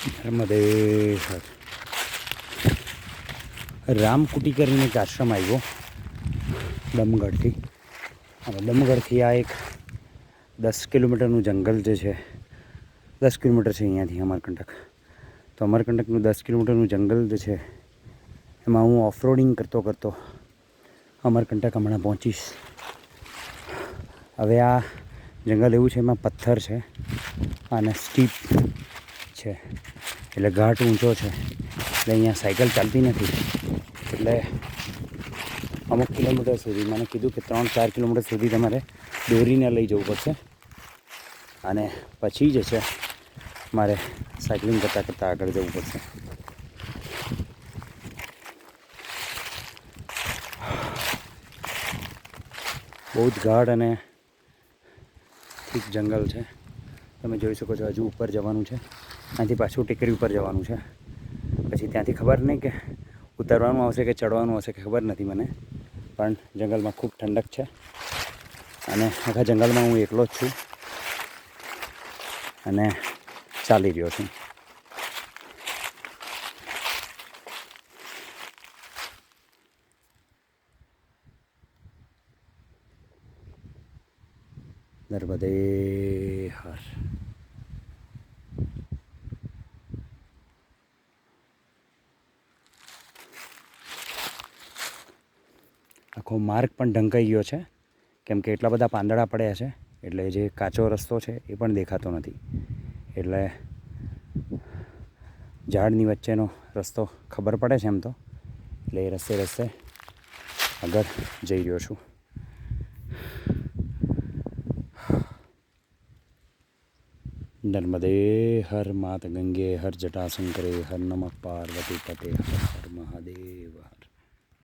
નર્મદે હર. રામકુટી કરીને એક આશ્રમ આવ્યો દમગઢથી. અને દમગઢથી આ એક 10 કિલોમીટરનું જંગલ જે છે, 10 કિલોમીટર છે અહીંયાથી અમરકંટક. તો અમરકંટકનું 10 કિલોમીટરનું જંગલ જે છે એમાં હું ઓફરોડિંગ કરતો કરતો અમરકંટક હમણાં પહોંચીશ. હવે આ જંગલ એવું છે, એમાં પથ્થર છે અને સ્ટીપ છે, એટલે ઘાટ ઊંચો છે, એટલે અહીંયા સાયકલ ચાલતી નથી. એટલે અમુક કિલોમીટર સુધી મને કીધું કે 3-4 કિલોમીટર સુધી તમારે દોરીને લઈ જવું પડશે અને પછી જે છે મારે સાયકલિંગ કરતાં કરતાં આગળ જવું પડશે. બહુ જ ગાઢ અને ઠીક જંગલ છે. તમે જોઈ શકો છો. હજુ ઉપર જવાનું છે, અહીંથી પાછું ટેકરી ઉપર જવાનું છે. પછી ત્યાંથી ખબર નહીં કે ઉતરવાનું આવશે કે ચડવાનું હશે કે ખબર નથી મને, પણ જંગલમાં ખૂબ ઠંડક છે અને આખા જંગલમાં હું એકલો જ છું અને ચાલી રહ્યો છું. નર્મદે હર. આખો માર્ગ પણ ઢંકાઈ ગયો છે, કેમ કે એટલા બધા પાંદડા પડ્યા છે, એટલે જે કાચો રસ્તો છે એ પણ દેખાતો નથી. એટલે ઝાડની વચ્ચેનો રસ્તો ખબર પડે છે એમ તો, એટલે એ રસ્તે આગળ જઈ રહ્યો છું. નર્મદે હર માત ગંગે હર જટાશંકરે હર નમઃ પાર્વતી પતે હર હર મહાદેવ.